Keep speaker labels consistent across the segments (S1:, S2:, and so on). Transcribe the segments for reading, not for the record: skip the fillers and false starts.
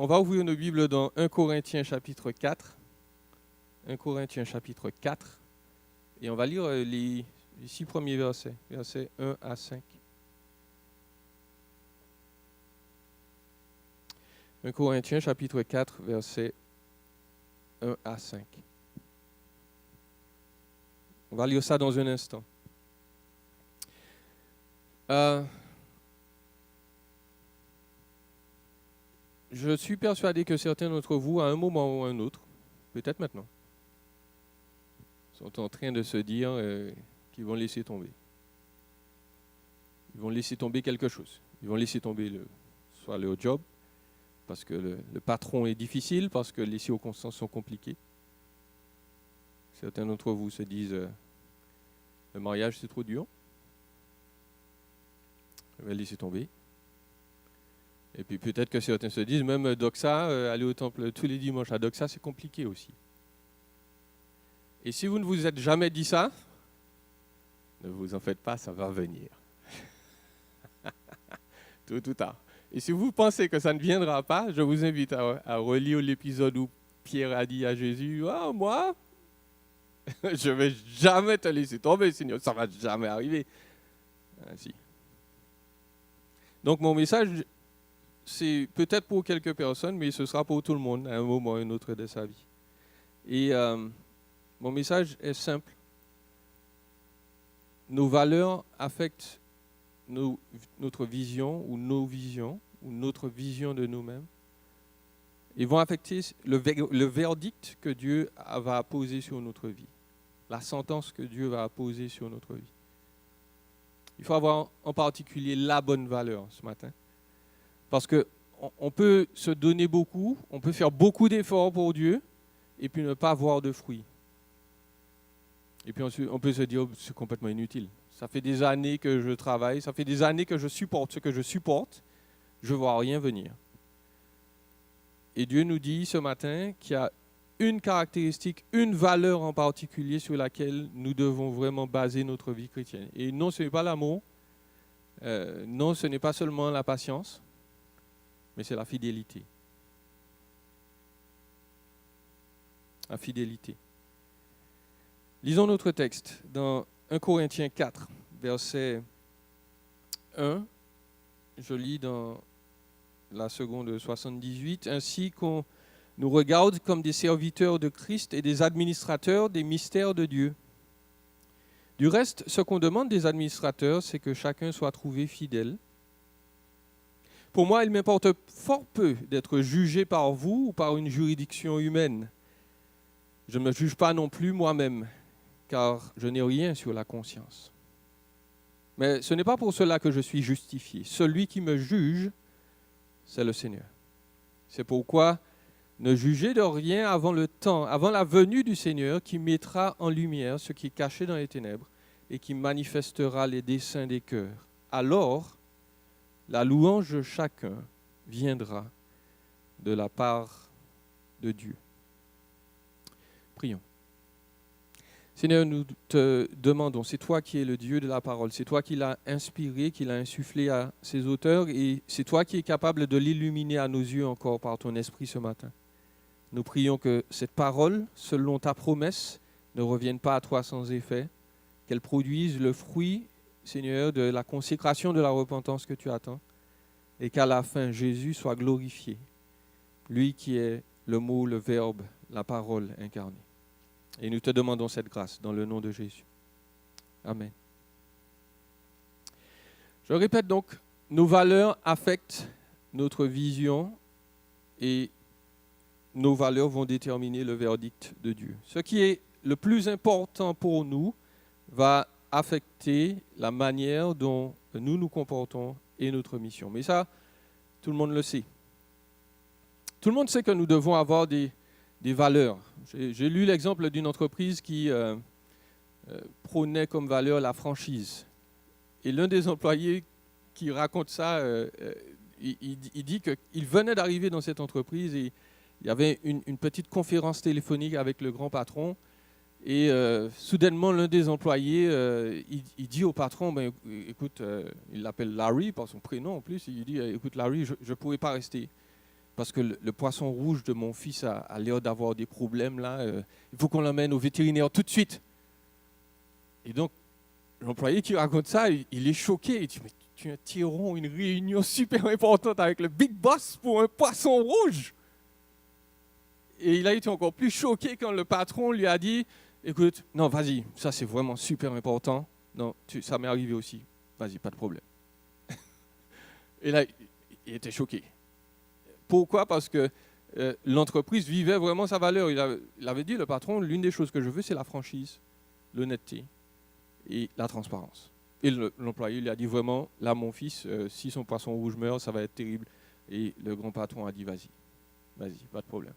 S1: On va ouvrir nos Bibles dans 1 Corinthiens chapitre 4. 1 Corinthiens chapitre 4. Et on va lire les 6 premiers versets, versets 1 à 5. 1 Corinthiens chapitre 4, versets 1 à 5. On va lire ça dans un instant. Je suis persuadé que certains d'entre vous, à un moment ou à un autre, peut-être maintenant, sont en train de se dire qu'ils vont laisser tomber. Ils vont laisser tomber quelque chose. Ils vont laisser tomber soit leur job, parce que le patron est difficile, parce que les circonstances sont compliquées. Certains d'entre vous se disent le mariage c'est trop dur. Je vais laisser tomber. Et puis peut-être que certains se disent, même Doxa, aller au temple tous les dimanches à Doxa, c'est compliqué aussi. Et si vous ne vous êtes jamais dit ça, ne vous en faites pas, ça va venir. Tôt ou tard. Et si vous pensez que ça ne viendra pas, je vous invite à relire l'épisode où Pierre a dit à Jésus, « Ah, moi, je ne vais jamais te laisser tomber, Seigneur, ça ne va jamais arriver. » Ainsi. Donc mon message, c'est peut-être pour quelques personnes, mais ce sera pour tout le monde à un moment ou à un autre de sa vie. Et mon message est simple. Nos valeurs affectent notre vision ou nos visions ou notre vision de nous-mêmes. Ils vont affecter le verdict que Dieu va poser sur notre vie, la sentence que Dieu va poser sur notre vie. Il faut avoir en particulier la bonne valeur ce matin. Parce qu'on peut se donner beaucoup, on peut faire beaucoup d'efforts pour Dieu et puis ne pas avoir de fruits. Et puis on peut se dire, c'est complètement inutile. Ça fait des années que je travaille, ça fait des années que je supporte ce que je supporte, je ne vois rien venir. Et Dieu nous dit ce matin qu'il y a une caractéristique, une valeur en particulier sur laquelle nous devons vraiment baser notre vie chrétienne. Et non, ce n'est pas l'amour, non, ce n'est pas seulement la patience, mais c'est la fidélité. La fidélité. Lisons notre texte dans 1 Corinthiens 4, verset 1. Je lis dans la seconde 78. Ainsi qu'on nous regarde comme des serviteurs de Christ et des administrateurs des mystères de Dieu. Du reste, ce qu'on demande des administrateurs, c'est que chacun soit trouvé fidèle. Pour moi, il m'importe fort peu d'être jugé par vous ou par une juridiction humaine. Je ne me juge pas non plus moi-même, car je n'ai rien sur la conscience. Mais ce n'est pas pour cela que je suis justifié. Celui qui me juge, c'est le Seigneur. C'est pourquoi ne jugez de rien avant le temps, avant la venue du Seigneur qui mettra en lumière ce qui est caché dans les ténèbres et qui manifestera les desseins des cœurs. Alors, la louange de chacun viendra de la part de Dieu. Prions. Seigneur, nous te demandons, c'est toi qui es le Dieu de la parole, c'est toi qui l'as inspiré, qui l'as insufflé à ses auteurs et c'est toi qui es capable de l'illuminer à nos yeux encore par ton esprit ce matin. Nous prions que cette parole, selon ta promesse, ne revienne pas à toi sans effet, qu'elle produise le fruit, Seigneur, de la consécration de la repentance que tu attends et qu'à la fin, Jésus soit glorifié, lui qui est le mot, le verbe, la parole incarnée. Et nous te demandons cette grâce dans le nom de Jésus. Amen. Je répète donc, nos valeurs affectent notre vision et nos valeurs vont déterminer le verdict de Dieu. Ce qui est le plus important pour nous va affecter la manière dont nous nous comportons et notre mission. Mais ça, tout le monde le sait. Tout le monde sait que nous devons avoir des valeurs. J'ai lu l'exemple d'une entreprise qui prônait comme valeur la franchise. Et l'un des employés qui raconte ça, il dit qu'il venait d'arriver dans cette entreprise et il y avait une petite conférence téléphonique avec le grand patron. Et soudainement, l'un des employés, il dit au patron, écoute, il l'appelle Larry par son prénom en plus, il dit, écoute Larry, je ne pourrais pas rester. parce que le poisson rouge de mon fils a l'air d'avoir des problèmes là. Il faut qu'on l'emmène au vétérinaire tout de suite. Et donc, l'employé qui raconte ça, il est choqué. Il dit, mais tu interromps une réunion super importante avec le big boss pour un poisson rouge. Et il a été encore plus choqué quand le patron lui a dit, écoute, non, vas-y, ça c'est vraiment super important. Non, ça m'est arrivé aussi. Vas-y, pas de problème. Et là, il était choqué. Pourquoi ? Parce que l'entreprise vivait vraiment sa valeur. Il avait dit, le patron, l'une des choses que je veux, c'est la franchise, l'honnêteté et la transparence. Et l'employé lui a dit vraiment, là, mon fils, si son poisson rouge meurt, ça va être terrible. Et le grand patron a dit, vas-y, pas de problème.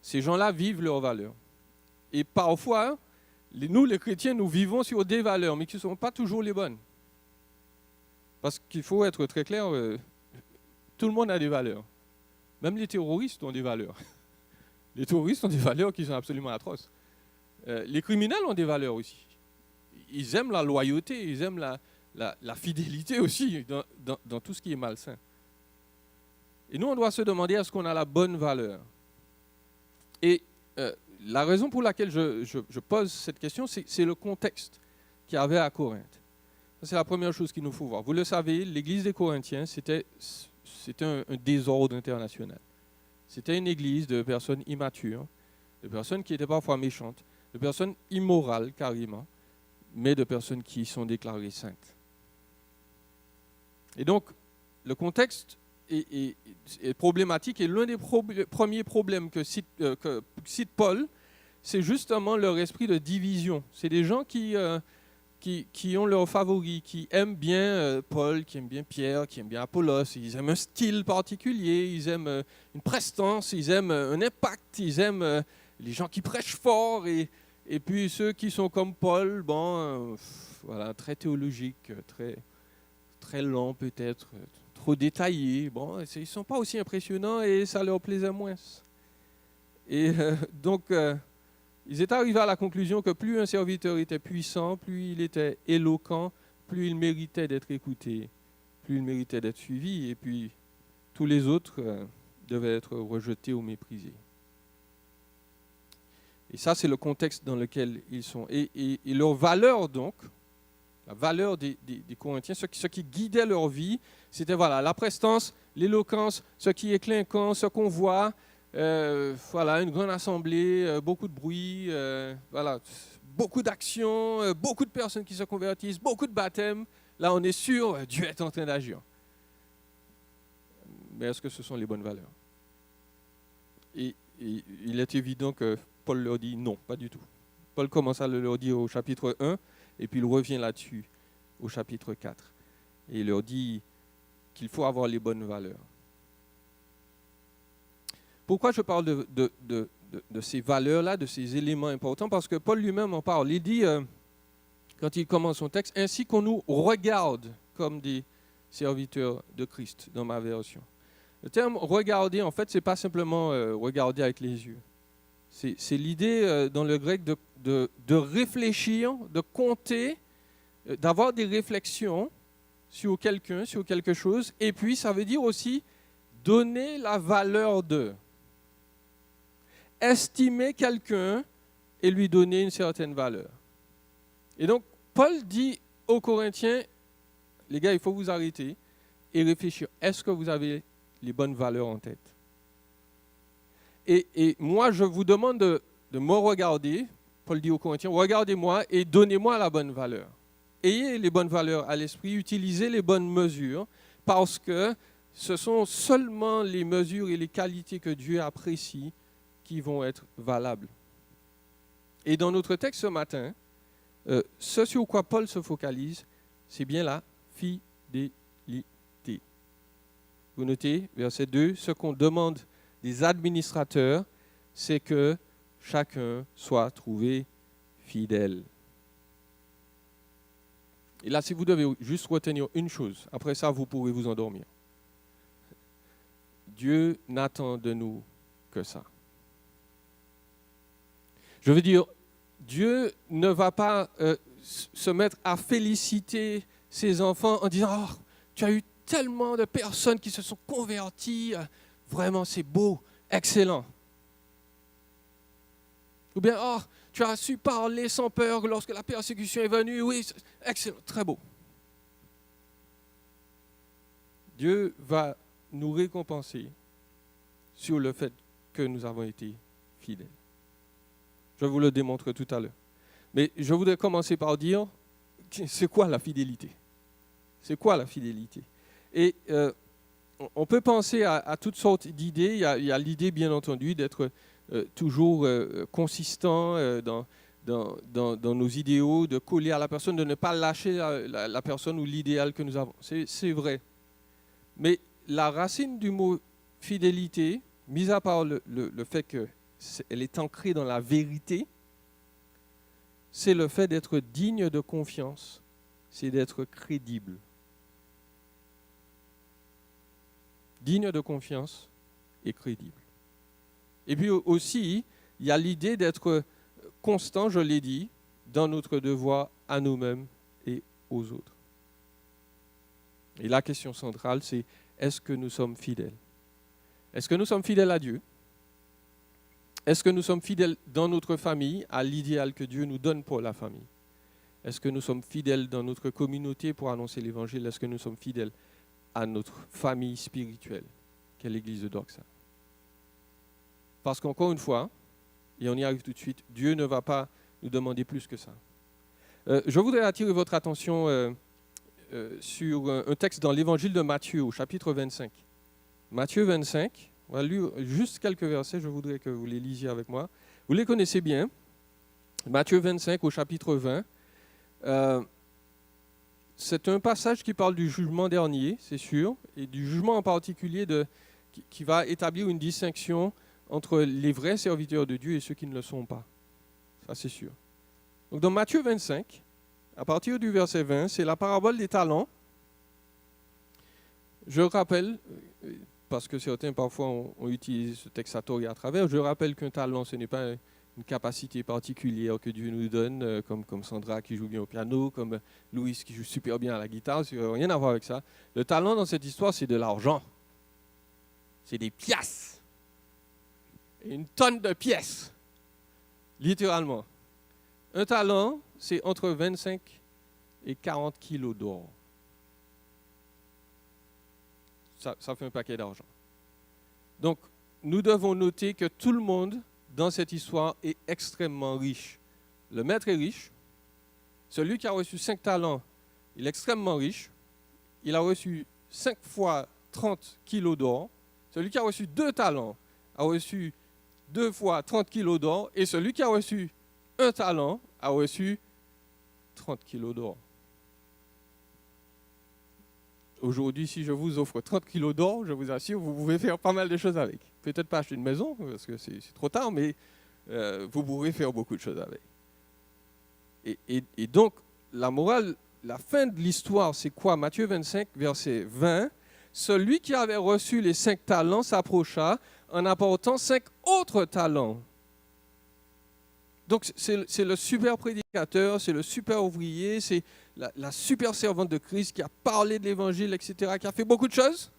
S1: Ces gens-là vivent leurs valeurs. Et parfois, nous, les chrétiens, nous vivons sur des valeurs, mais qui ne sont pas toujours les bonnes. Parce qu'il faut être très clair, tout le monde a des valeurs. Même les terroristes ont des valeurs. Les terroristes ont des valeurs qui sont absolument atroces. Les criminels ont des valeurs aussi. Ils aiment la loyauté, ils aiment la fidélité aussi dans tout ce qui est malsain. Et nous, on doit se demander est-ce qu'on a la bonne valeur. Et la raison pour laquelle je pose cette question, c'est le contexte qu'il y avait à Corinthe. C'est la première chose qu'il nous faut voir. Vous le savez, l'église des Corinthiens, c'était un désordre international. C'était une église de personnes immatures, de personnes qui étaient parfois méchantes, de personnes immorales carrément, mais de personnes qui sont déclarées saintes. Et donc, le contexte est problématique, et l'un des premiers problèmes que cite Paul, c'est justement leur esprit de division. C'est des gens qui ont leurs favoris, qui aiment bien Paul, qui aiment bien Pierre, qui aiment bien Apollos. Ils aiment un style particulier, ils aiment une prestance, ils aiment un impact, ils aiment les gens qui prêchent fort. Et puis ceux qui sont comme Paul, voilà, très théologiques, très lents peut-être, trop détaillés. Bon, ils ne sont pas aussi impressionnants et ça leur plaisait moins. Et donc, ils étaient arrivés à la conclusion que plus un serviteur était puissant, plus il était éloquent, plus il méritait d'être écouté, plus il méritait d'être suivi, et puis tous les autres devaient être rejetés ou méprisés. Et ça, c'est le contexte dans lequel ils sont. Et leur valeur, donc, la valeur des Corinthiens, ce qui guidait leur vie, c'était voilà, la prestance, l'éloquence, ce qui est clinquant, ce qu'on voit. Voilà, une grande assemblée, beaucoup de bruit, voilà, beaucoup d'actions, beaucoup de personnes qui se convertissent, beaucoup de baptêmes. Là, on est sûr, Dieu est en train d'agir. Mais est-ce que ce sont les bonnes valeurs ? Et il est évident que Paul leur dit non, pas du tout. Paul commence à leur dire au chapitre 1, et puis il revient là-dessus au chapitre 4. Et il leur dit qu'il faut avoir les bonnes valeurs. Pourquoi je parle de ces valeurs-là, de ces éléments importants ? Parce que Paul lui-même en parle. Il dit, quand il commence son texte, « Ainsi qu'on nous regarde comme des serviteurs de Christ », dans ma version. Le terme « regarder », en fait, ce n'est pas simplement regarder avec les yeux. C'est l'idée, dans le grec, de réfléchir, de compter, d'avoir des réflexions sur quelqu'un, sur quelque chose. Et puis, ça veut dire aussi donner la valeur de. Estimer quelqu'un et lui donner une certaine valeur. Et donc, Paul dit aux Corinthiens, les gars, il faut vous arrêter et réfléchir. Est-ce que vous avez les bonnes valeurs en tête ? Et moi, je vous demande de me regarder. Paul dit aux Corinthiens, regardez-moi et donnez-moi la bonne valeur. Ayez les bonnes valeurs à l'esprit, utilisez les bonnes mesures, parce que ce sont seulement les mesures et les qualités que Dieu apprécie qui vont être valables. Et dans notre texte ce matin, ce sur quoi Paul se focalise, c'est bien la fidélité. Vous notez, verset 2, ce qu'on demande des administrateurs, c'est que chacun soit trouvé fidèle. Et là, si vous devez juste retenir une chose, après ça, vous pourrez vous endormir. Dieu n'attend de nous que ça. Je veux dire, Dieu ne va pas se mettre à féliciter ses enfants en disant « Oh, tu as eu tellement de personnes qui se sont converties, vraiment c'est beau, excellent. Ou bien, oh, tu as su parler sans peur lorsque la persécution est venue, oui, excellent, très beau. Dieu va nous récompenser sur le fait que nous avons été fidèles. Je vous le démontre tout à l'heure. Mais je voudrais commencer par dire, c'est quoi la fidélité? C'est quoi la fidélité? Et on peut penser à toutes sortes d'idées. Il y a l'idée, bien entendu, d'être toujours consistant dans nos idéaux, de coller à la personne, de ne pas lâcher la personne ou l'idéal que nous avons. C'est vrai. Mais la racine du mot fidélité, mis à part le fait qu'elle est ancrée dans la vérité, c'est le fait d'être digne de confiance, c'est d'être crédible. Digne de confiance et crédible. Et puis aussi, il y a l'idée d'être constant, je l'ai dit, dans notre devoir à nous-mêmes et aux autres. Et la question centrale, c'est est-ce que nous sommes fidèles? Est-ce que nous sommes fidèles à Dieu? Est-ce que nous sommes fidèles dans notre famille à l'idéal que Dieu nous donne pour la famille? Est-ce que nous sommes fidèles dans notre communauté pour annoncer l'Évangile? Est-ce que nous sommes fidèles à notre famille spirituelle, qu'est l'Église de Doxa? Parce qu'encore une fois, et on y arrive tout de suite, Dieu ne va pas nous demander plus que ça. Je voudrais attirer votre attention sur un texte dans l'Évangile de Matthieu, au chapitre 25. Matthieu 25, on va lire juste quelques versets, je voudrais que vous les lisiez avec moi. Vous les connaissez bien. Matthieu 25, au chapitre 20. C'est un passage qui parle du jugement dernier, c'est sûr, et du jugement en particulier qui va établir une distinction entre les vrais serviteurs de Dieu et ceux qui ne le sont pas. Ça, c'est sûr. Donc, dans Matthieu 25, à partir du verset 20, c'est la parabole des talents. Je rappelle, parce que certains parfois on utilise ce texte à tort et à travers, je rappelle qu'un talent, ce n'est pas une capacité particulière que Dieu nous donne, comme Sandra qui joue bien au piano, comme Louis qui joue super bien à la guitare, ça n'a rien à voir avec ça. Le talent dans cette histoire, c'est de l'argent. C'est des piastres. Une tonne de pièces, littéralement. Un talent, c'est entre 25 et 40 kilos d'or. Ça fait un paquet d'argent. Donc, nous devons noter que tout le monde, dans cette histoire, est extrêmement riche. Le maître est riche. Celui qui a reçu 5 talents, il est extrêmement riche. Il a reçu 5 fois 30 kilos d'or. Celui qui a reçu 2 talents a reçu 2 fois 30 kilos d'or. Et celui qui a reçu 1 talent a reçu 30 kilos d'or. Aujourd'hui, si je vous offre 30 kilos d'or, je vous assure, vous pouvez faire pas mal de choses avec. Peut-être pas acheter une maison, parce que c'est trop tard, mais vous pourrez faire beaucoup de choses avec. Et donc, la morale, la fin de l'histoire, c'est quoi? Matthieu 25, verset 20. Celui qui avait reçu les 5 talents s'approcha en apportant 5 autres talents. Donc, c'est le super prédicateur, c'est le super ouvrier, c'est la super servante de Christ qui a parlé de l'Évangile, etc., qui a fait beaucoup de choses.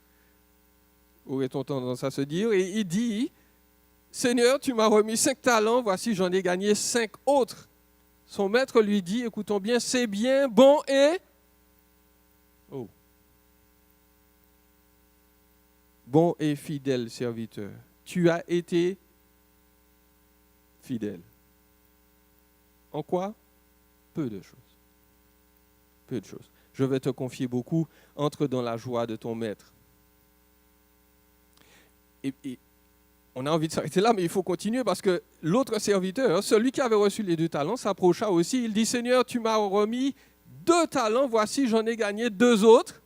S1: Aurait-on tendance à se dire. Et il dit, Seigneur, tu m'as remis 5 talents, voici j'en ai gagné 5 autres. Son maître lui dit, écoutons bien, c'est bien, bon et... Oh. Bon et fidèle serviteur. Tu as été fidèle. En quoi? Peu de choses. Peu de choses. Je vais te confier beaucoup. Entre dans la joie de ton maître. Et on a envie de s'arrêter là, mais il faut continuer parce que l'autre serviteur, celui qui avait reçu les 2 talents, s'approcha aussi. Il dit, Seigneur, tu m'as remis 2 talents, voici j'en ai gagné 2 autres.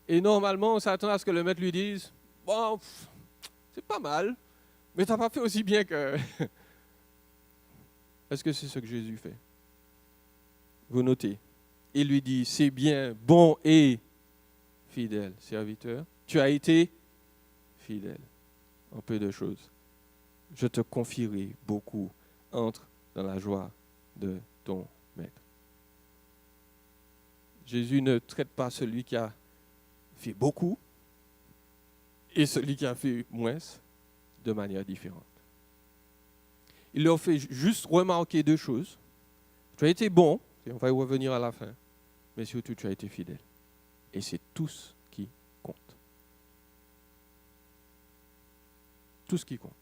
S1: Et normalement, on s'attend à ce que le maître lui dise, bon, c'est pas mal, mais tu n'as pas fait aussi bien que... Est-ce que c'est ce que Jésus fait? Vous notez. Il lui dit, c'est bien, bon et fidèle serviteur. Tu as été fidèle en peu de choses. Je te confierai beaucoup. Entre dans la joie de ton maître. Jésus ne traite pas celui qui a fait beaucoup et celui qui a fait moins de manière différente. Il leur fait juste remarquer deux choses. Tu as été bon, et on va y revenir à la fin, mais surtout tu as été fidèle. Et c'est tout ce qui compte. Tout ce qui compte.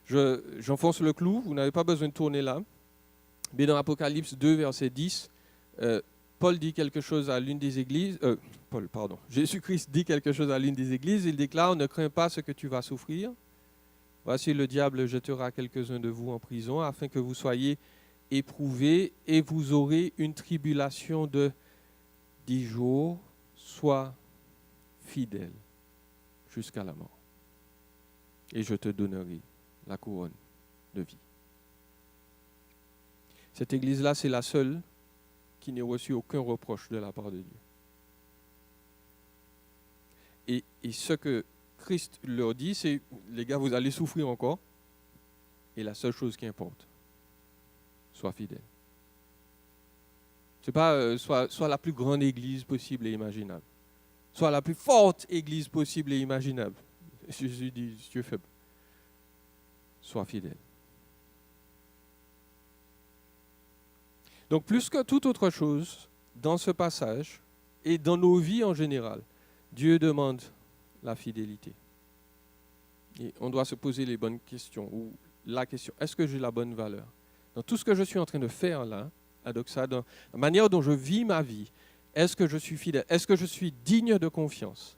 S1: J'enfonce le clou, vous n'avez pas besoin de tourner là. Mais dans Apocalypse 2, verset 10, Paul dit quelque chose à l'une des églises. Jésus-Christ dit quelque chose à l'une des églises. Il déclare, ne crains pas ce que tu vas souffrir. Voici, le diable jettera quelques-uns de vous en prison afin que vous soyez éprouvés et vous aurez une tribulation de 10 jours. Sois fidèle jusqu'à la mort. Et je te donnerai la couronne de vie. Cette église-là, c'est la seule qui n'a reçu aucun reproche de la part de Dieu. Et ce que Christ leur dit, c'est, les gars, vous allez souffrir encore. Et la seule chose qui importe, sois fidèle. Ce n'est pas soit la plus grande église possible et imaginable. Soit la plus forte église possible et imaginable. Jésus dit, Dieu faible. Sois fidèle. Donc, plus que toute autre chose, dans ce passage, et dans nos vies en général, Dieu demande la fidélité. Et on doit se poser les bonnes questions, ou la question, est-ce que j'ai la bonne valeur? Dans tout ce que je suis en train de faire là, à Doxa, dans la manière dont je vis ma vie, est-ce que je suis fidèle? Est-ce que je suis digne de confiance?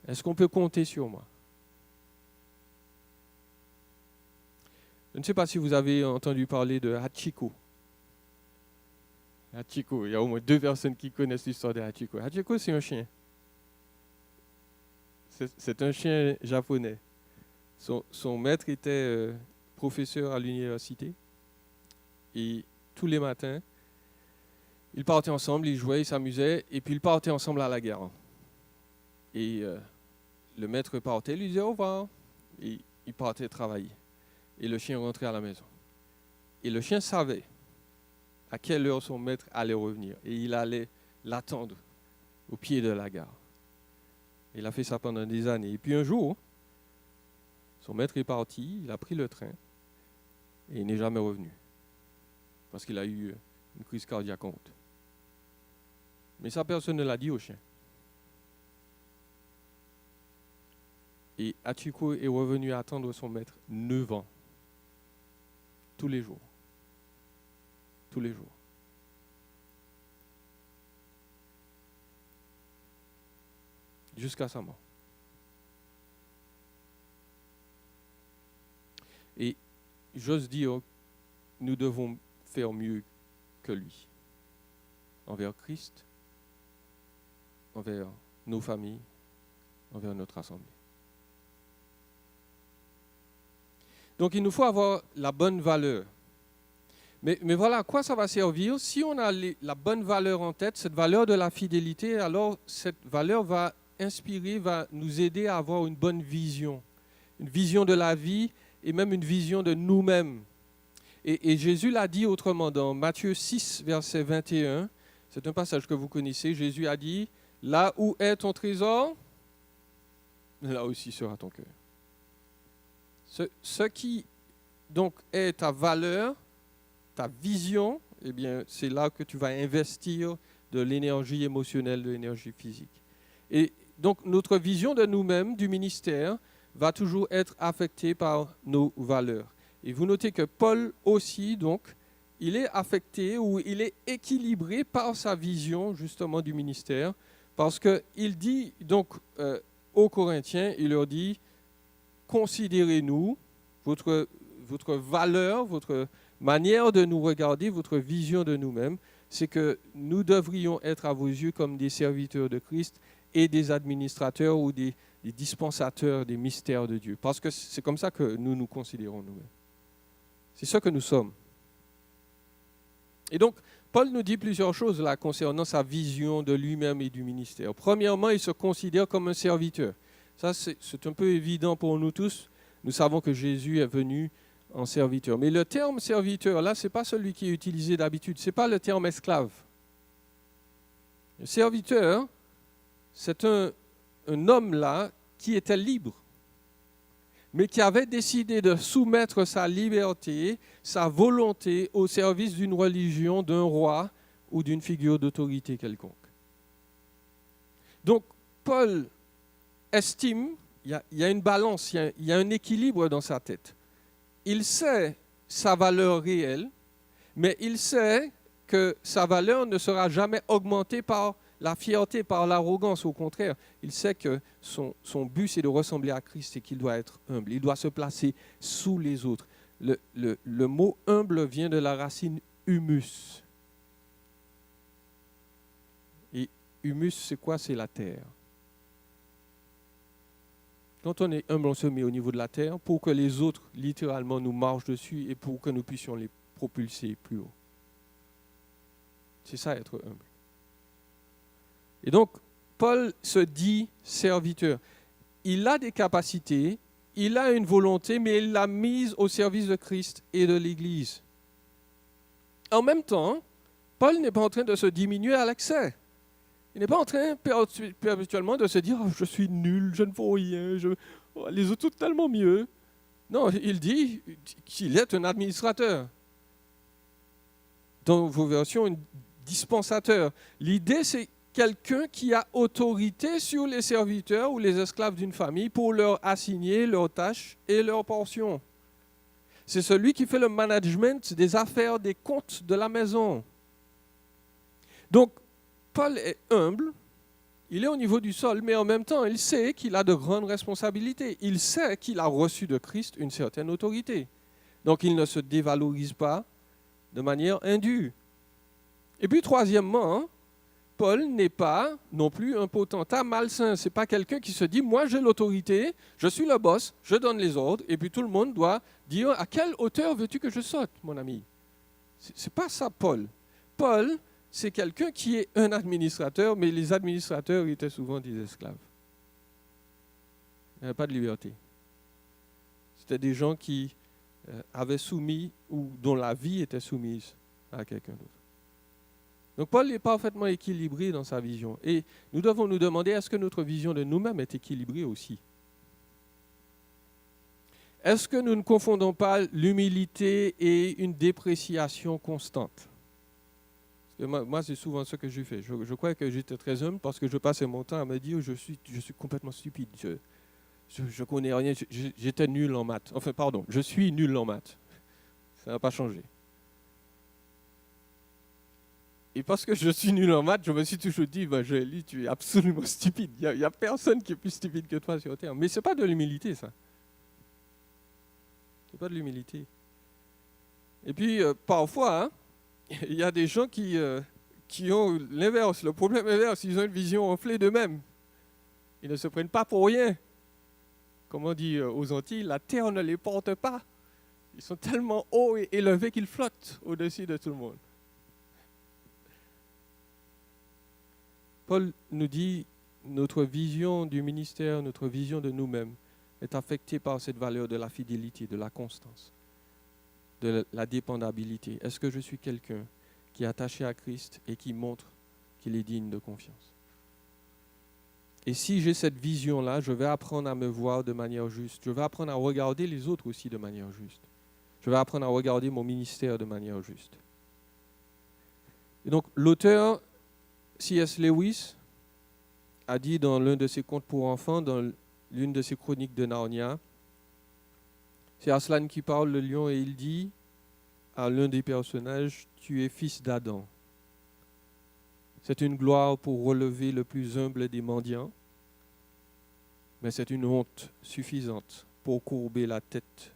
S1: Est-ce qu'on peut compter sur moi? Je ne sais pas si vous avez entendu parler de Hachiko. Hachiko, il y a au moins 2 personnes qui connaissent l'histoire de Hachiko. Hachiko, c'est un chien. C'est un chien japonais. Son maître était professeur à l'université. Et tous les matins, ils partaient ensemble, ils jouaient, ils s'amusaient, et puis ils partaient ensemble à la guerre. Et le maître partait, lui disait au revoir, et il partait travailler. Et le chien rentrait à la maison. Et le chien savait à quelle heure son maître allait revenir. Et il allait l'attendre au pied de la gare. Il a fait ça pendant des années. Et puis un jour, son maître est parti, il a pris le train, et il n'est jamais revenu. Parce qu'il a eu une crise cardiaque en route. Mais ça, personne ne l'a dit au chien. Et Hachiko est revenu attendre son maître 9 ans. Tous les jours. Tous les jours. Jusqu'à sa mort. Et j'ose dire, nous devons faire mieux que lui. Envers Christ, envers nos familles, envers notre assemblée. Donc il nous faut avoir la bonne valeur. Mais voilà, à quoi ça va servir? Si on a la bonne valeur en tête, cette valeur de la fidélité, alors cette valeur va inspirer, va nous aider à avoir une bonne vision. Une vision de la vie et même une vision de nous-mêmes. Et Jésus l'a dit autrement dans Matthieu 6, verset 21. C'est un passage que vous connaissez. Jésus a dit, là où est ton trésor, là aussi sera ton cœur. Ce qui donc est ta valeur, ta vision, eh bien, c'est là que tu vas investir de l'énergie émotionnelle, de l'énergie physique. Et donc, notre vision de nous-mêmes, du ministère, va toujours être affectée par nos valeurs. Et vous notez que Paul aussi, donc, il est affecté ou il est équilibré par sa vision, justement, du ministère, parce qu'il dit, donc, aux Corinthiens, il leur dit, considérez-nous, votre valeur, votre manière de nous regarder, votre vision de nous-mêmes, c'est que nous devrions être à vos yeux comme des serviteurs de Christ et des administrateurs ou des dispensateurs des mystères de Dieu. Parce que c'est comme ça que nous nous considérons nous-mêmes. C'est ce que nous sommes. Et donc, Paul nous dit plusieurs choses là concernant sa vision de lui-même et du ministère. Premièrement, il se considère comme un serviteur. Ça, c'est un peu évident pour nous tous. Nous savons que Jésus est venu en serviteur. Mais le terme serviteur, là, ce n'est pas celui qui est utilisé d'habitude. Ce n'est pas le terme esclave. Le serviteur, c'est un homme là qui était libre, mais qui avait décidé de soumettre sa liberté, sa volonté au service d'une religion, d'un roi ou d'une figure d'autorité quelconque. Donc, Paul estime, il y a une balance, il y a un équilibre dans sa tête. Il sait sa valeur réelle, mais il sait que sa valeur ne sera jamais augmentée par la fierté, par l'arrogance. Au contraire, il sait que son but, c'est de ressembler à Christ et qu'il doit être humble. Il doit se placer sous les autres. Le mot humble vient de la racine humus. Et humus, c'est quoi? C'est la terre. Quand on est humble, on se met au niveau de la terre pour que les autres, littéralement, nous marchent dessus et pour que nous puissions les propulser plus haut. C'est ça, être humble. Et donc, Paul se dit serviteur. Il a des capacités, il a une volonté, mais il l'a mise au service de Christ et de l'Église. En même temps, Paul n'est pas en train de se diminuer à l'excès. Il n'est pas en train perpétuellement de se dire oh, « je suis nul, je ne vaux rien, les autres sont tellement mieux ». Non, il dit qu'il est un administrateur. Dans vos versions, un dispensateur. L'idée, c'est quelqu'un qui a autorité sur les serviteurs ou les esclaves d'une famille pour leur assigner leurs tâches et leurs portions. C'est celui qui fait le management des affaires, des comptes de la maison. Donc, Paul est humble, il est au niveau du sol, mais en même temps, il sait qu'il a de grandes responsabilités. Il sait qu'il a reçu de Christ une certaine autorité. Donc, il ne se dévalorise pas de manière indue. Et puis, troisièmement, Paul n'est pas non plus un potentat malsain. Ce n'est pas quelqu'un qui se dit « moi j'ai l'autorité, je suis le boss, je donne les ordres, et puis tout le monde doit dire « à quelle hauteur veux-tu que je saute, mon ami ?» Ce n'est pas ça, Paul. Paul, c'est quelqu'un qui est un administrateur, mais les administrateurs étaient souvent des esclaves. Il n'y avait pas de liberté. C'était des gens qui avaient soumis ou dont la vie était soumise à quelqu'un d'autre. Donc Paul est parfaitement équilibré dans sa vision. Et nous devons nous demander, est-ce que notre vision de nous-mêmes est équilibrée aussi? Est-ce que nous ne confondons pas l'humilité et une dépréciation constante? Parce que moi, c'est souvent ce que je fais. Je crois que j'étais très humble parce que je passais mon temps à me dire je suis complètement stupide. Je connais rien. J'étais nul en maths. Enfin, pardon, je suis nul en maths. Ça n'a pas changé. Et parce que je suis nul en maths, je me suis toujours dit, Joëlie, tu es absolument stupide. Il n'y a personne qui est plus stupide que toi sur Terre. Mais ce n'est pas de l'humilité, ça. Ce n'est pas de l'humilité. Et puis, parfois, il y a des gens qui ont l'inverse, le problème inverse. Ils ont une vision enflée d'eux-mêmes. Ils ne se prennent pas pour rien. Comme on dit aux Antilles, la terre ne les porte pas. Ils sont tellement hauts et élevés qu'ils flottent au-dessus de tout le monde. Paul nous dit, notre vision du ministère, notre vision de nous-mêmes est affectée par cette valeur de la fidélité, de la constance, de la dépendabilité. Est-ce que je suis quelqu'un qui est attaché à Christ et qui montre qu'il est digne de confiance? Et si j'ai cette vision-là, je vais apprendre à me voir de manière juste. Je vais apprendre à regarder les autres aussi de manière juste. Je vais apprendre à regarder mon ministère de manière juste. Et donc, l'auteur C.S. Lewis a dit dans l'un de ses contes pour enfants, dans l'une de ses chroniques de Narnia, c'est Aslan qui parle, le lion, et il dit à l'un des personnages, « Tu es fils d'Adam. » C'est une gloire pour relever le plus humble des mendiants, mais c'est une honte suffisante pour courber la tête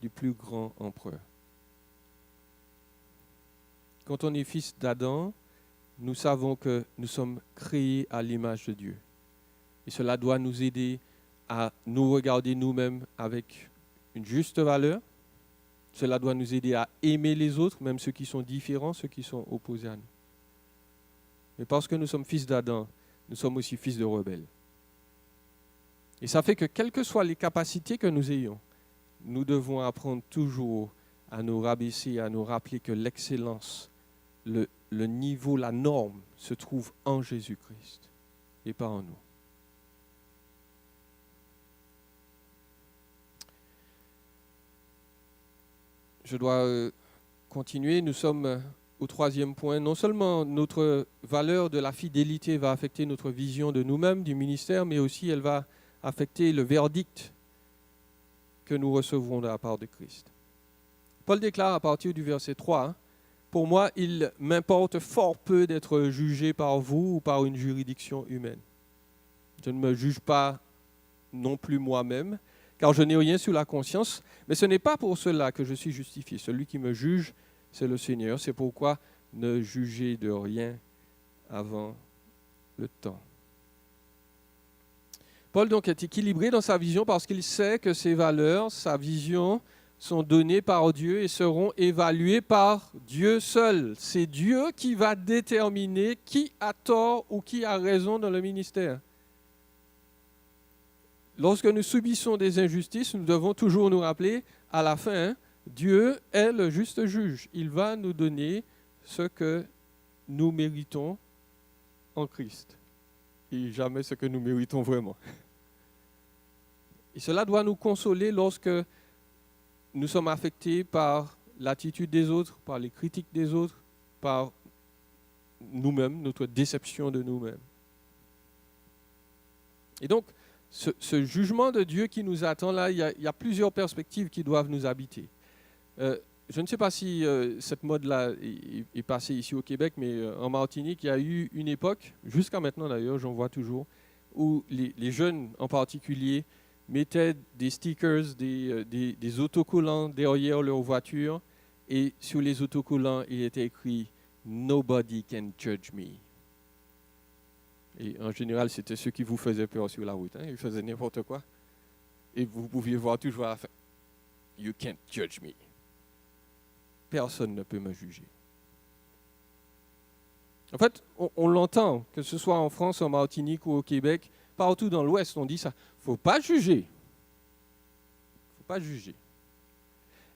S1: du plus grand empereur. Quand on est fils d'Adam, nous savons que nous sommes créés à l'image de Dieu. Et cela doit nous aider à nous regarder nous-mêmes avec une juste valeur. Cela doit nous aider à aimer les autres, même ceux qui sont différents, ceux qui sont opposés à nous. Mais parce que nous sommes fils d'Adam, nous sommes aussi fils de rebelles. Et ça fait que quelles que soient les capacités que nous ayons, nous devons apprendre toujours à nous rabaisser, à nous rappeler que l'excellence, le niveau, la norme se trouve en Jésus-Christ. et pas en nous. Je dois continuer. Nous sommes au troisième point. Non seulement notre valeur de la fidélité va affecter notre vision de nous-mêmes, du ministère, mais aussi elle va affecter le verdict que nous recevrons de la part de Christ. Paul déclare à partir du verset 3, « Pour moi, il m'importe fort peu d'être jugé par vous ou par une juridiction humaine. Je ne me juge pas non plus moi-même, car je n'ai rien sur la conscience, mais ce n'est pas pour cela que je suis justifié. Celui qui me juge, c'est le Seigneur. C'est pourquoi ne jugez de rien avant le temps. » Paul donc est équilibré dans sa vision parce qu'il sait que ses valeurs, sa vision, sont données par Dieu et seront évaluées par Dieu seul. C'est Dieu qui va déterminer qui a tort ou qui a raison dans le ministère. Lorsque nous subissons des injustices, nous devons toujours nous rappeler, à la fin, Dieu est le juste juge. Il va nous donner ce que nous méritons en Christ. Et jamais ce que nous méritons vraiment. Et cela doit nous consoler lorsque nous sommes affectés par l'attitude des autres, par les critiques des autres, par nous-mêmes, notre déception de nous-mêmes. Et donc, ce jugement de Dieu qui nous attend là, il y a plusieurs perspectives qui doivent nous habiter. Je ne sais pas si cette mode-là est passée ici au Québec, mais en Martinique, il y a eu une époque, jusqu'à maintenant d'ailleurs, j'en vois toujours, où les jeunes en particulier mettaient des stickers, des autocollants derrière leur voiture, et sur les autocollants, il était écrit « Nobody can judge me ». Et en général, c'était ceux qui vous faisaient peur sur la route. Hein. Ils faisaient n'importe quoi. Et vous pouviez voir toujours à la fin « You can't judge me ». Personne ne peut me juger. En fait, on l'entend, que ce soit en France, en Martinique ou au Québec, partout dans l'Ouest, on dit ça. Il ne faut pas juger. Il ne faut pas juger.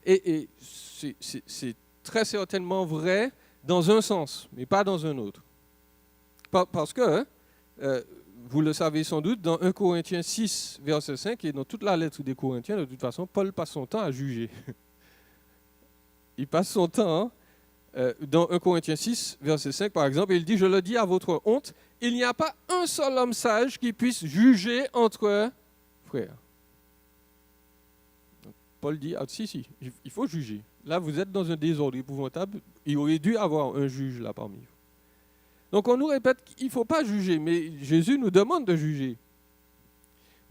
S1: Et c'est très certainement vrai dans un sens, mais pas dans un autre. Parce que, vous le savez sans doute, dans 1 Corinthiens 6, verset 5, et dans toute la lettre des Corinthiens, de toute façon, Paul passe son temps à juger. Il passe son temps, dans 1 Corinthiens 6, verset 5, par exemple, il dit « Je le dis à votre honte, il n'y a pas un seul homme sage qui puisse juger entre frères. » Paul dit « Ah, si, il faut juger. Là, vous êtes dans un désordre épouvantable. Il aurait dû avoir un juge là parmi vous. » Donc, on nous répète qu'il ne faut pas juger, mais Jésus nous demande de juger.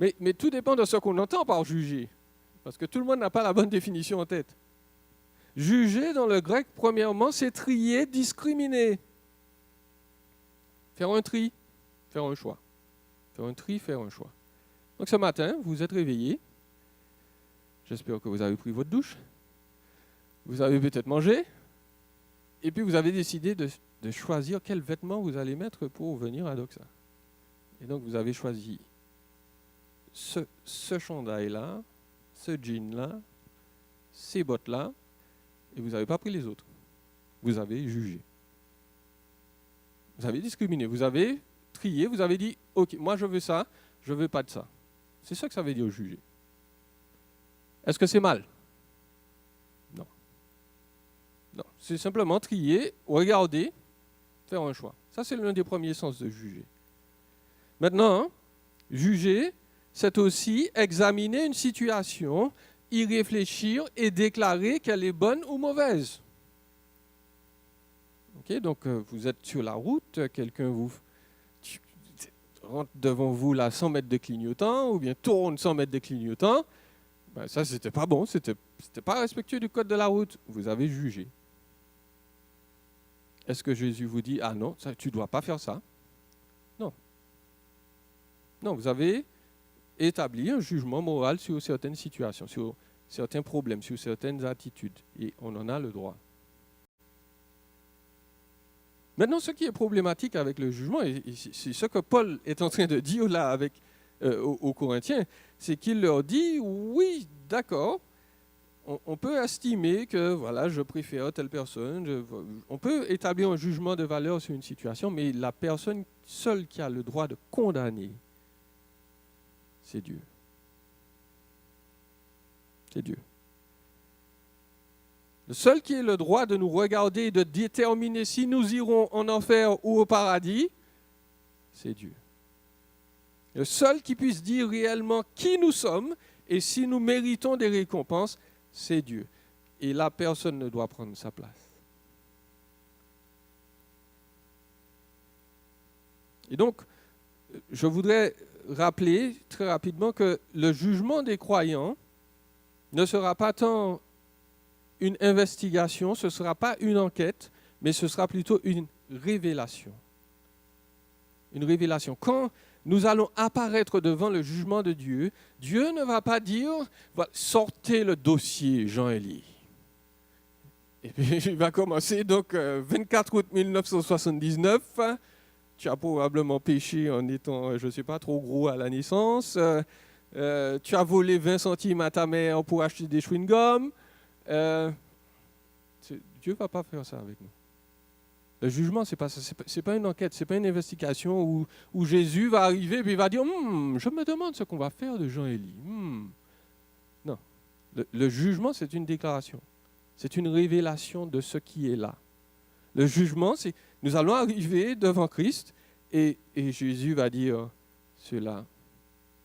S1: Mais tout dépend de ce qu'on entend par juger, parce que tout le monde n'a pas la bonne définition en tête. Juger, dans le grec, premièrement, c'est trier, discriminer. Faire un tri, faire un choix. Faire un tri, faire un choix. Donc ce matin, vous êtes réveillés. J'espère que vous avez pris votre douche. Vous avez peut-être mangé. Et puis vous avez décidé de choisir quels vêtements vous allez mettre pour venir à Doxa. Et donc vous avez choisi ce chandail-là, ce jean-là, ces bottes-là, et vous n'avez pas pris les autres. Vous avez jugé. Vous avez discriminé, vous avez trié, vous avez dit « Ok, moi je veux ça, je ne veux pas de ça ». C'est ça que ça veut dire juger. Est-ce que c'est mal? Non. Non, c'est simplement trier, regarder, faire un choix. Ça, c'est l'un des premiers sens de juger. Maintenant, juger, c'est aussi examiner une situation, y réfléchir et déclarer qu'elle est bonne ou mauvaise. Okay, donc, vous êtes sur la route, quelqu'un vous rentre devant vous là 100 mètres de clignotant, ou bien tourne 100 mètres de clignotant. Ben, ça, c'était pas bon, c'était pas respectueux du code de la route. Vous avez jugé. Est-ce que Jésus vous dit « Ah non, ça, tu ne dois pas faire ça » ? Non. Non, vous avez établi un jugement moral sur certaines situations, sur certains problèmes, sur certaines attitudes. Et on en a le droit. Maintenant, ce qui est problématique avec le jugement, et c'est ce que Paul est en train de dire là aux Corinthiens, c'est qu'il leur dit « Oui, d'accord, on peut estimer que voilà, je préfère telle personne. On peut établir un jugement de valeur sur une situation, mais la personne seule qui a le droit de condamner, c'est Dieu. C'est Dieu. Le seul qui ait le droit de nous regarder et de déterminer si nous irons en enfer ou au paradis, c'est Dieu. Le seul qui puisse dire réellement qui nous sommes et si nous méritons des récompenses, c'est Dieu. Et là, personne ne doit prendre sa place. Et donc, je voudrais rappeler très rapidement que le jugement des croyants ne sera pas tant une investigation, ce ne sera pas une enquête, mais ce sera plutôt une révélation. Une révélation. Quand nous allons apparaître devant le jugement de Dieu, Dieu ne va pas dire « sortez le dossier, Jean-Élie ». Et puis il va commencer, donc 24 août 1979, tu as probablement péché en étant, je ne sais pas, trop gros à la naissance, tu as volé 20 centimes à ta mère pour acheter des chewing-gums. Dieu ne va pas faire ça avec nous. Le jugement, ce n'est pas une enquête, ce n'est pas une investigation où Jésus va arriver et puis il va dire je me demande ce qu'on va faire de Jean-Élie. Non. Le jugement, c'est une déclaration. C'est une révélation de ce qui est là. Le jugement, c'est nous allons arriver devant Christ et Jésus va dire ceux-là,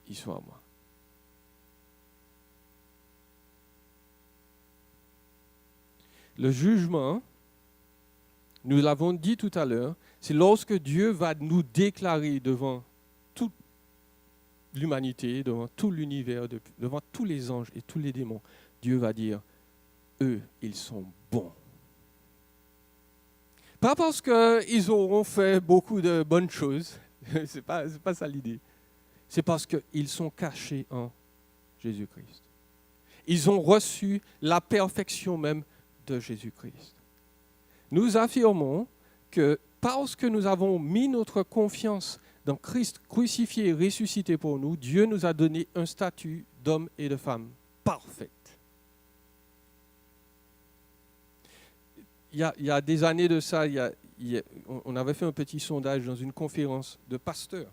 S1: ils sont à moi. Le jugement, nous l'avons dit tout à l'heure, c'est lorsque Dieu va nous déclarer devant toute l'humanité, devant tout l'univers, devant tous les anges et tous les démons. Dieu va dire, eux, ils sont bons. Pas parce qu'ils auront fait beaucoup de bonnes choses, c'est pas ça l'idée. C'est parce qu'ils sont cachés en Jésus-Christ. Ils ont reçu la perfection même de Jésus-Christ. Nous affirmons que parce que nous avons mis notre confiance dans Christ crucifié et ressuscité pour nous, Dieu nous a donné un statut d'homme et de femme parfait. Il y a des années de ça, on avait fait un petit sondage dans une conférence de pasteurs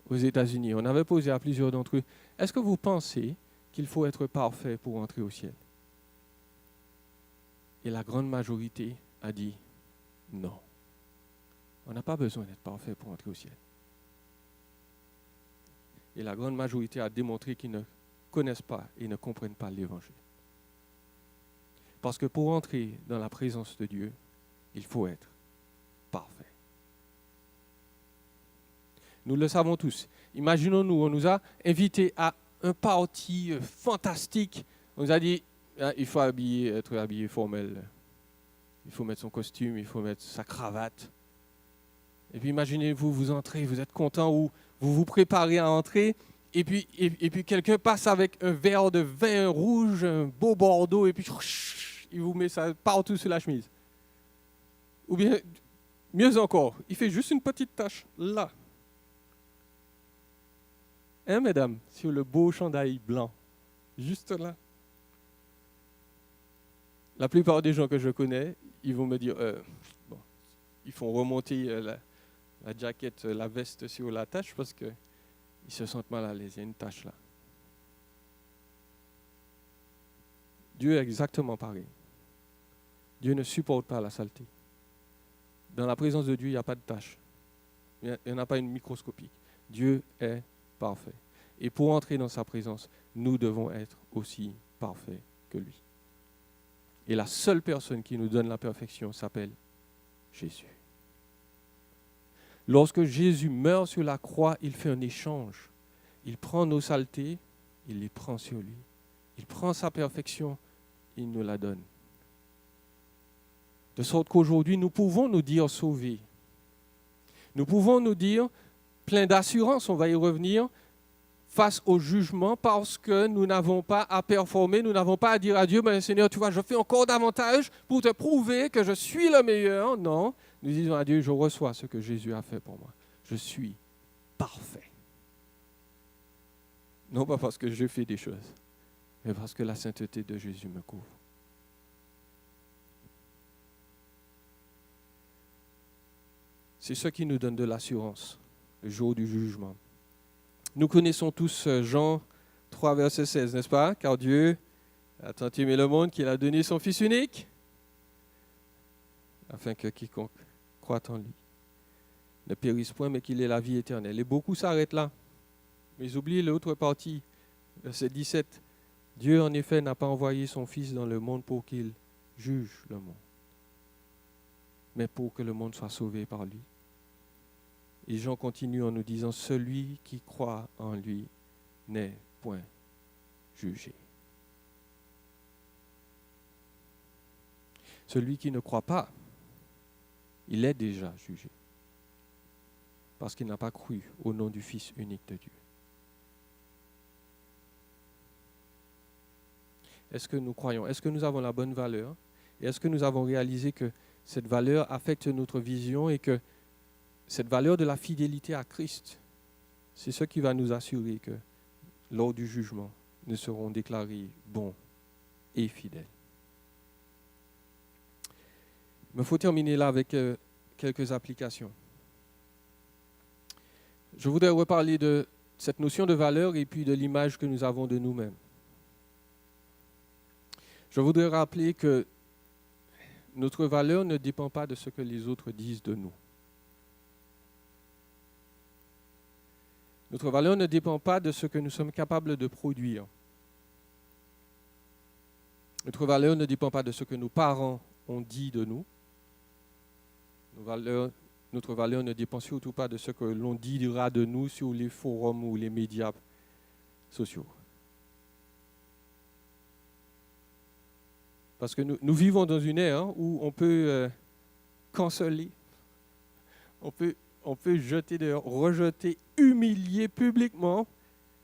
S1: aux États-Unis. On avait posé à plusieurs d'entre eux, est-ce que vous pensez qu'il faut être parfait pour entrer au ciel? Et la grande majorité a dit non. On n'a pas besoin d'être parfait pour entrer au ciel. Et la grande majorité a démontré qu'ils ne connaissent pas et ne comprennent pas l'Évangile. Parce que pour entrer dans la présence de Dieu, il faut être parfait. Nous le savons tous. Imaginons-nous, on nous a invités à un party fantastique. On nous a dit, il faut être habillé formel. Il faut mettre son costume, il faut mettre sa cravate. Et puis imaginez-vous, vous entrez, vous êtes content ou vous vous préparez à entrer. Et puis quelqu'un passe avec un verre de vin rouge, un beau Bordeaux, et puis il vous met ça partout sur la chemise. Ou bien, mieux encore, il fait juste une petite tache là. Hein, mesdames, sur le beau chandail blanc. Juste là. La plupart des gens que je connais, ils vont me dire, ils font remonter la jaquette, la veste sur la tache parce qu'ils se sentent mal à l'aise. Il y a une tache là. Dieu est exactement pareil. Dieu ne supporte pas la saleté. Dans la présence de Dieu, il n'y a pas de tache. Il n'y en a pas une microscopique. Dieu est parfait. Et pour entrer dans sa présence, nous devons être aussi parfaits que lui. Et la seule personne qui nous donne la perfection s'appelle Jésus. Lorsque Jésus meurt sur la croix, il fait un échange. Il prend nos saletés, il les prend sur lui. Il prend sa perfection, il nous la donne. De sorte qu'aujourd'hui, nous pouvons nous dire sauvés. Nous pouvons nous dire, plein d'assurance, on va y revenir, face au jugement parce que nous n'avons pas à performer, nous n'avons pas à dire à Dieu, mais Seigneur, tu vois, je fais encore davantage pour te prouver que je suis le meilleur. Non, nous disons à Dieu, je reçois ce que Jésus a fait pour moi. Je suis parfait. Non pas parce que je fais des choses, mais parce que la sainteté de Jésus me couvre. C'est ce qui nous donne de l'assurance le jour du jugement. Nous connaissons tous Jean 3, verset 16, n'est-ce pas? Car Dieu a tant aimé le monde qu'il a donné son Fils unique, afin que quiconque croit en lui ne périsse point, mais qu'il ait la vie éternelle. Et beaucoup s'arrêtent là, mais ils oublient l'autre partie, verset 17. Dieu, en effet, n'a pas envoyé son Fils dans le monde pour qu'il juge le monde, mais pour que le monde soit sauvé par lui. Et Jean continue en nous disant, celui qui croit en lui n'est point jugé. Celui qui ne croit pas, il est déjà jugé, parce qu'il n'a pas cru au nom du Fils unique de Dieu. Est-ce que nous croyons? Est-ce que nous avons la bonne valeur? Et est-ce que nous avons réalisé que cette valeur affecte notre vision et que cette valeur de la fidélité à Christ, c'est ce qui va nous assurer que lors du jugement, nous serons déclarés bons et fidèles. Il me faut terminer là avec quelques applications. Je voudrais reparler de cette notion de valeur et puis de l'image que nous avons de nous-mêmes. Je voudrais rappeler que notre valeur ne dépend pas de ce que les autres disent de nous. Notre valeur ne dépend pas de ce que nous sommes capables de produire. Notre valeur ne dépend pas de ce que nos parents ont dit de nous. Notre valeur ne dépend surtout pas de ce que l'on dira de nous sur les forums ou les médias sociaux. Parce que nous vivons dans une ère où on peut canceller, on peut jeter dehors, rejeter, humilier publiquement,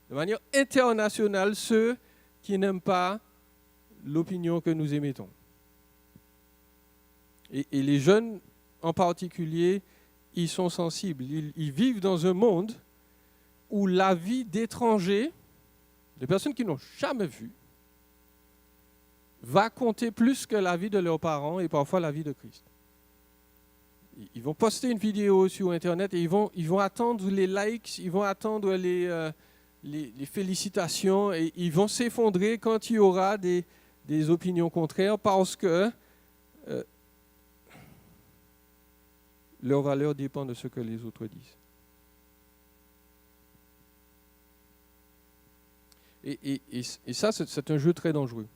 S1: de manière internationale, ceux qui n'aiment pas l'opinion que nous émettons. Et les jeunes, en particulier, ils sont sensibles. Ils vivent dans un monde où la vie d'étrangers, de personnes qu'ils n'ont jamais vues, va compter plus que la vie de leurs parents et parfois la vie de Christ. Ils vont poster une vidéo sur Internet et ils vont attendre les likes, ils vont attendre les félicitations et ils vont s'effondrer quand il y aura des opinions contraires parce que leur valeur dépend de ce que les autres disent. Et ça, c'est un jeu très dangereux.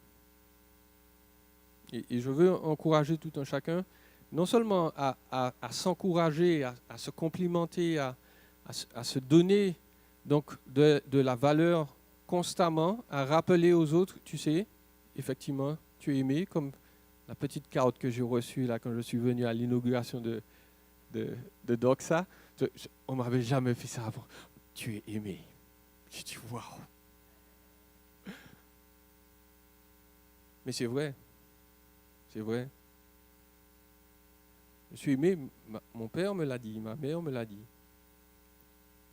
S1: Et je veux encourager tout un chacun, non seulement à s'encourager, à se complimenter, à se donner donc de la valeur constamment, à rappeler aux autres, tu sais, effectivement, tu es aimé, comme la petite carte que j'ai reçue là quand je suis venu à l'inauguration de Doxa. On ne m'avait jamais fait ça avant. Tu es aimé. J'ai dit, waouh. Mais c'est vrai. C'est vrai. Je suis aimé, mon père me l'a dit, ma mère me l'a dit.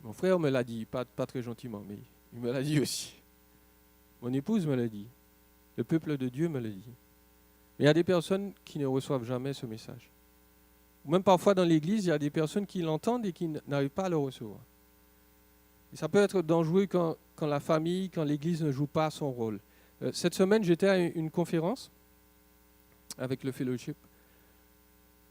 S1: Mon frère me l'a dit, pas très gentiment, mais il me l'a dit aussi. Mon épouse me l'a dit. Le peuple de Dieu me l'a dit. Mais il y a des personnes qui ne reçoivent jamais ce message. Même parfois dans l'église, il y a des personnes qui l'entendent et qui n'arrivent pas à le recevoir. Et ça peut être dangereux quand la famille, quand l'église ne joue pas son rôle. Cette semaine, j'étais à une conférence avec le fellowship.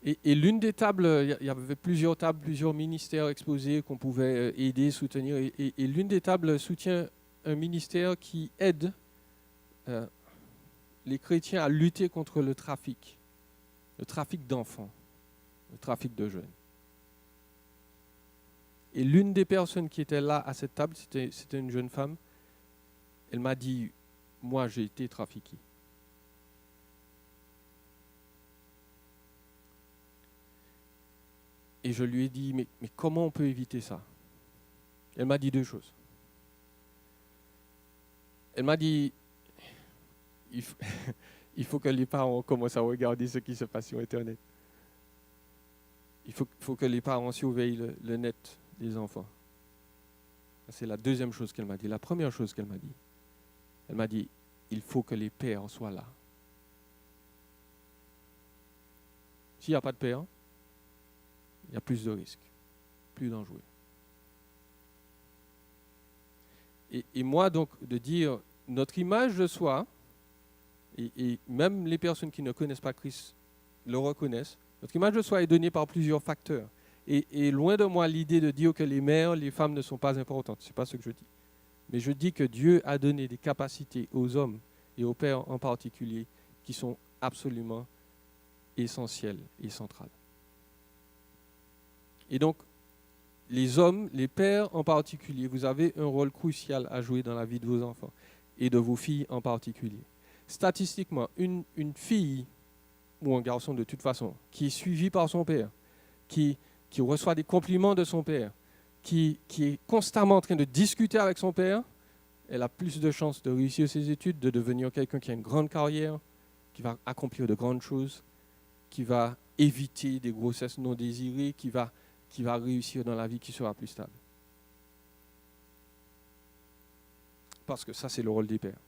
S1: Et l'une des tables, il y avait plusieurs tables, plusieurs ministères exposés qu'on pouvait aider, soutenir. Et l'une des tables soutient un ministère qui aide les chrétiens à lutter contre le trafic d'enfants, le trafic de jeunes. Et l'une des personnes qui était là à cette table, c'était une jeune femme. Elle m'a dit, moi j'ai été trafiquée. Et je lui ai dit, mais comment on peut éviter ça? Elle m'a dit deux choses. Elle m'a dit, il faut que les parents commencent à regarder ce qui se passe sur Internet. Il faut que les parents surveillent le net des enfants. C'est la deuxième chose qu'elle m'a dit. La première chose qu'elle m'a dit, il faut que les pères soient là. S'il n'y a pas de père, il y a plus de risques, plus dangereux. Et moi, donc, de dire notre image de soi, et même les personnes qui ne connaissent pas Christ le reconnaissent, notre image de soi est donnée par plusieurs facteurs. Et loin de moi l'idée de dire que les mères, les femmes ne sont pas importantes. Ce n'est pas ce que je dis. Mais je dis que Dieu a donné des capacités aux hommes et aux pères en particulier qui sont absolument essentielles et centrales. Et donc, les hommes, les pères en particulier, vous avez un rôle crucial à jouer dans la vie de vos enfants et de vos filles en particulier. Statistiquement, une fille ou un garçon de toute façon qui est suivi par son père, qui reçoit des compliments de son père, qui est constamment en train de discuter avec son père, elle a plus de chances de réussir ses études, de devenir quelqu'un qui a une grande carrière, qui va accomplir de grandes choses, qui va éviter des grossesses non désirées, qui va réussir dans la vie, qui sera plus stable. Parce que ça, c'est le rôle des pères.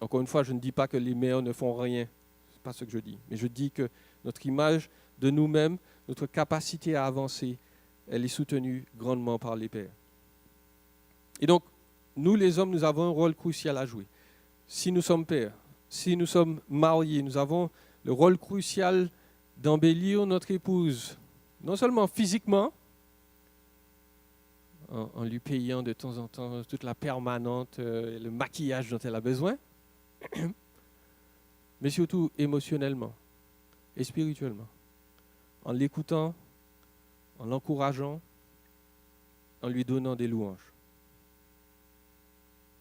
S1: Encore une fois, je ne dis pas que les mères ne font rien. Ce n'est pas ce que je dis. Mais je dis que notre image de nous-mêmes, notre capacité à avancer, elle est soutenue grandement par les pères. Et donc, nous les hommes, nous avons un rôle crucial à jouer. Si nous sommes pères, si nous sommes mariés, nous avons le rôle crucial d'embellir notre épouse, non seulement physiquement, en lui payant de temps en temps toute la permanente, le maquillage dont elle a besoin, mais surtout émotionnellement et spirituellement, en l'écoutant, en l'encourageant, en lui donnant des louanges,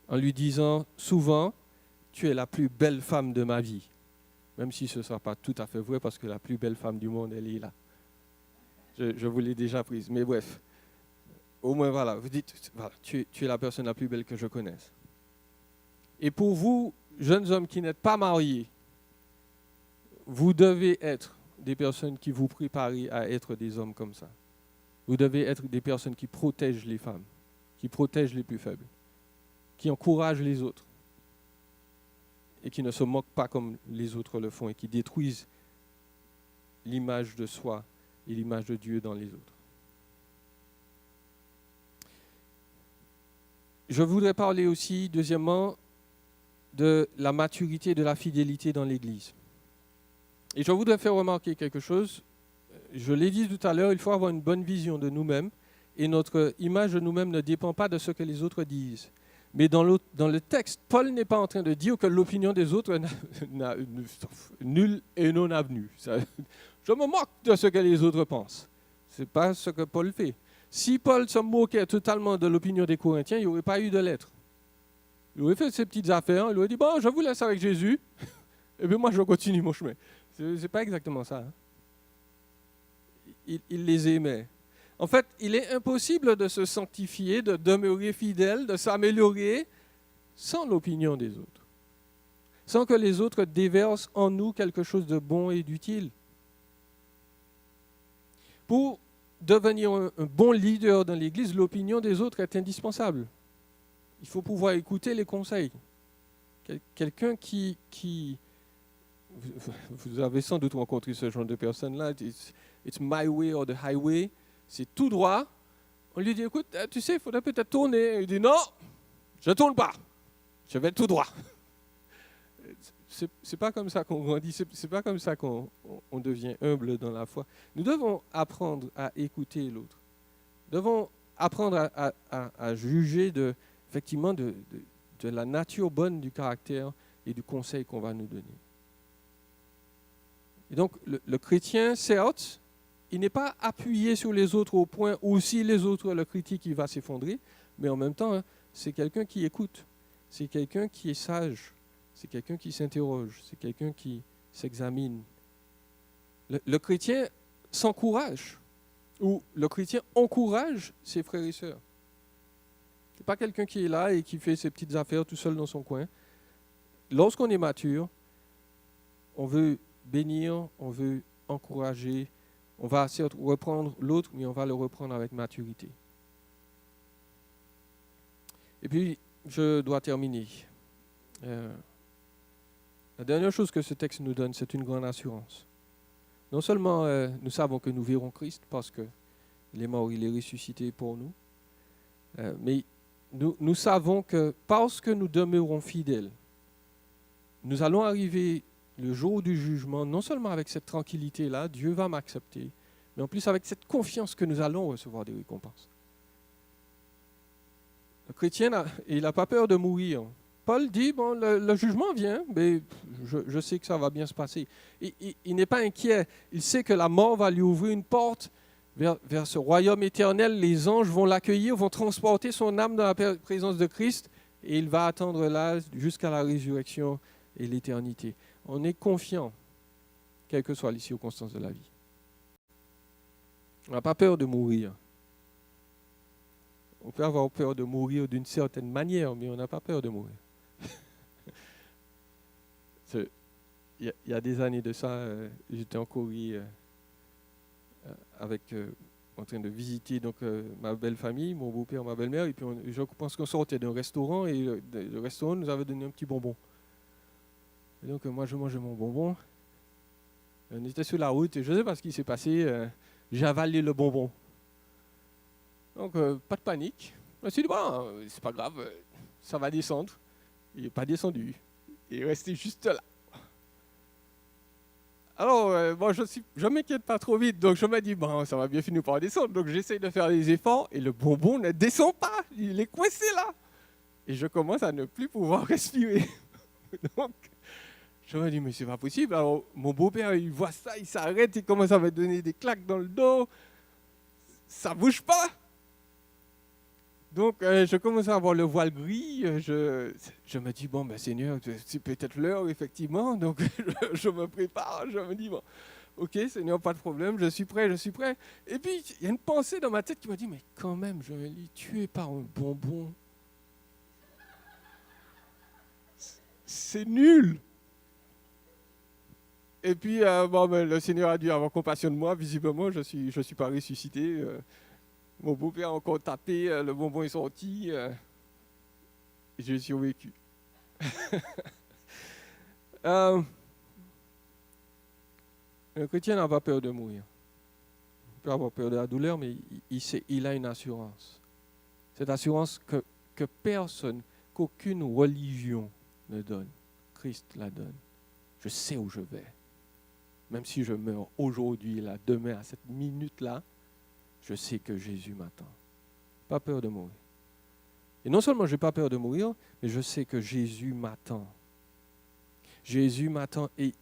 S1: en lui disant souvent « Tu es la plus belle femme de ma vie », même si ce ne sera pas tout à fait vrai parce que la plus belle femme du monde, elle est là. Je vous l'ai déjà prise, mais bref. Au moins, voilà, vous dites, voilà, tu es la personne la plus belle que je connaisse. Et pour vous, jeunes hommes qui n'êtes pas mariés, vous devez être des personnes qui vous préparent à être des hommes comme ça. Vous devez être des personnes qui protègent les femmes, qui protègent les plus faibles, qui encouragent les autres et qui ne se moquent pas comme les autres le font et qui détruisent l'image de soi et l'image de Dieu dans les autres. Je voudrais parler aussi, deuxièmement, de la maturité et de la fidélité dans l'Église. Et je voudrais faire remarquer quelque chose. Je l'ai dit tout à l'heure, il faut avoir une bonne vision de nous-mêmes et notre image de nous-mêmes ne dépend pas de ce que les autres disent. Mais dans le texte, Paul n'est pas en train de dire que l'opinion des autres n'a nulle et non avenue. Je me moque de ce que les autres pensent. Ce n'est pas ce que Paul fait. Si Paul se moquait totalement de l'opinion des Corinthiens, il n'y aurait pas eu de lettre. Il aurait fait ses petites affaires, il aurait dit « Bon, je vous laisse avec Jésus, et puis moi je continue mon chemin. » Ce n'est pas exactement ça. Hein. Il les aimait. En fait, il est impossible de se sanctifier, de demeurer fidèle, de s'améliorer sans l'opinion des autres. Sans que les autres déversent en nous quelque chose de bon et d'utile. Pour devenir un bon leader dans l'Église, l'opinion des autres est indispensable. Il faut pouvoir écouter les conseils. Quelqu'un qui... Vous avez sans doute rencontré ce genre de personnes-là. It's my way or the highway. C'est tout droit. On lui dit, écoute, tu sais, il faudrait peut-être tourner. Il dit, non, je ne tourne pas. Je vais tout droit. C'est pas comme ça qu'on grandit, c'est pas comme ça qu'on devient humble dans la foi. Nous devons apprendre à écouter l'autre. Nous devons apprendre à juger effectivement de la nature bonne du caractère et du conseil qu'on va nous donner. Et donc, le chrétien, certes, il n'est pas appuyé sur les autres au point où si les autres le critiquent, il va s'effondrer, mais en même temps, hein, c'est quelqu'un qui écoute, c'est quelqu'un qui est sage, c'est quelqu'un qui s'interroge, c'est quelqu'un qui s'examine. Le chrétien s'encourage, ou le chrétien encourage ses frères et sœurs. Ce n'est pas quelqu'un qui est là et qui fait ses petites affaires tout seul dans son coin. Lorsqu'on est mature, on veut bénir, on veut encourager, on va certes reprendre l'autre, mais on va le reprendre avec maturité. Et puis, je dois terminer. La dernière chose que ce texte nous donne, c'est une grande assurance. Non seulement nous savons que nous verrons Christ parce qu'il est mort, il est ressuscité pour nous, mais nous savons que parce que nous demeurons fidèles, nous allons arriver le jour du jugement, non seulement avec cette tranquillité-là, Dieu va m'accepter, mais en plus avec cette confiance que nous allons recevoir des récompenses. Le chrétien, il n'a pas peur de mourir. Paul dit, bon, le jugement vient, mais je sais que ça va bien se passer. Il n'est pas inquiet. Il sait que la mort va lui ouvrir une porte vers ce royaume éternel. Les anges vont l'accueillir, vont transporter son âme dans la présence de Christ, et il va attendre là jusqu'à la résurrection et l'éternité. On est confiant, quelles que soient les circonstances de la vie. On n'a pas peur de mourir. On peut avoir peur de mourir d'une certaine manière, mais on n'a pas peur de mourir. Il y a des années de ça, j'étais en Corée en train de visiter ma belle famille, mon beau-père, ma belle-mère, et puis je pense qu'on sortait d'un restaurant, et le restaurant nous avait donné un petit bonbon. Et donc moi je mangeais mon bonbon, on était sur la route, et je ne sais pas ce qui s'est passé, j'ai avalé le bonbon. Donc pas de panique, je me suis dit, bon, c'est pas grave, ça va descendre. Il n'est pas descendu, il est resté juste là. Alors, bon, je ne m'inquiète pas trop vite, donc je me dis, bon, ça va bien finir par descendre. Donc j'essaye de faire des efforts et le bonbon ne descend pas, il est coincé là. Et je commence à ne plus pouvoir respirer. Donc, je me dis, mais c'est pas possible. Alors, mon beau-père, il voit ça, il s'arrête, il commence à me donner des claques dans le dos. Ça ne bouge pas. Donc, je commence à avoir le voile gris. Je me dis, bon, ben, Seigneur, c'est peut-être l'heure, effectivement. Donc, je me prépare. Je me dis, bon, ok, Seigneur, pas de problème, je suis prêt. Et puis, il y a une pensée dans ma tête qui me dit, mais quand même, je me dis, tué par un bonbon. C'est nul. Et puis, bon, ben, le Seigneur a dû avoir compassion de moi. Visiblement, je suis pas ressuscité. Mon beau-père a encore tapé, le bonbon est sorti, et j'ai survécu. Le chrétien n'a pas peur de mourir. Il peut avoir peur de la douleur, mais il a une assurance. Cette assurance que personne, qu'aucune religion ne donne. Christ la donne. Je sais où je vais. Même si je meurs aujourd'hui, là, demain, à cette minute-là, je sais que Jésus m'attend. Pas peur de mourir. Et non seulement je n'ai pas peur de mourir, mais je sais que Jésus m'attend. Jésus m'attend et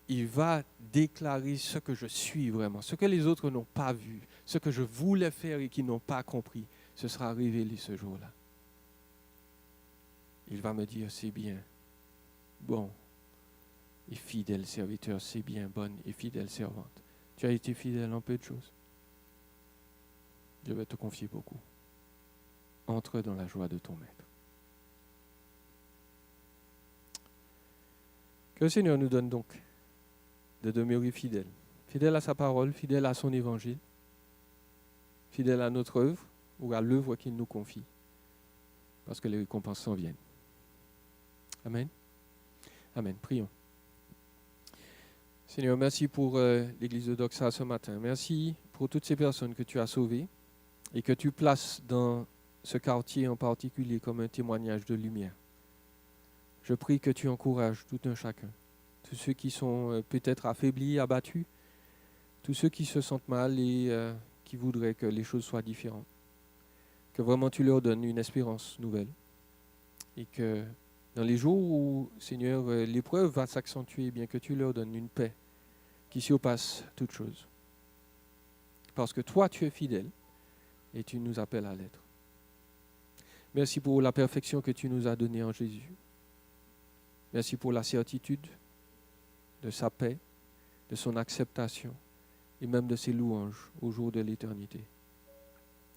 S1: il va déclarer ce que je suis vraiment, ce que les autres n'ont pas vu, ce que je voulais faire et qu'ils n'ont pas compris. Ce sera révélé ce jour-là. Il va me dire, c'est bien, bon et fidèle serviteur, c'est bien, bonne et fidèle servante. Tu as été fidèle en peu de choses. Je vais te confier beaucoup. Entre dans la joie de ton maître. Que le Seigneur nous donne donc de demeurer fidèles. Fidèles à sa parole, fidèles à son évangile, fidèles à notre œuvre ou à l'œuvre qu'il nous confie. Parce que les récompenses s'en viennent. Amen. Amen. Prions. Seigneur, merci pour l'église de Doxa ce matin. Merci pour toutes ces personnes que tu as sauvées et que tu places dans ce quartier en particulier comme un témoignage de lumière. Je prie que tu encourages tout un chacun, tous ceux qui sont peut-être affaiblis, abattus, tous ceux qui se sentent mal et qui voudraient que les choses soient différentes. Que vraiment tu leur donnes une espérance nouvelle et que dans les jours où, Seigneur, l'épreuve va s'accentuer, bien que tu leur donnes une paix qui surpasse toute chose. Parce que toi, tu es fidèle et tu nous appelles à l'être. Merci pour la perfection que tu nous as donnée en Jésus. Merci pour la certitude de sa paix, de son acceptation et même de ses louanges au jour de l'éternité.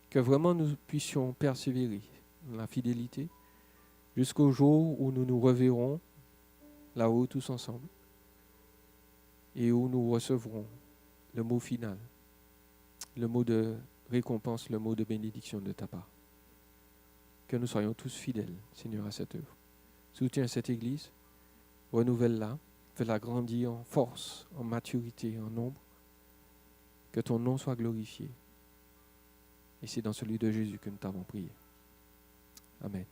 S1: Que vraiment nous puissions persévérer dans la fidélité jusqu'au jour où nous nous reverrons là-haut tous ensemble et où nous recevrons le mot final, le mot de récompense, le mot de bénédiction de ta part. Que nous soyons tous fidèles, Seigneur, à cette œuvre. Soutiens cette Église, renouvelle-la, fais-la grandir en force, en maturité, en nombre. Que ton nom soit glorifié. Et c'est dans celui de Jésus que nous t'avons prié. Amen.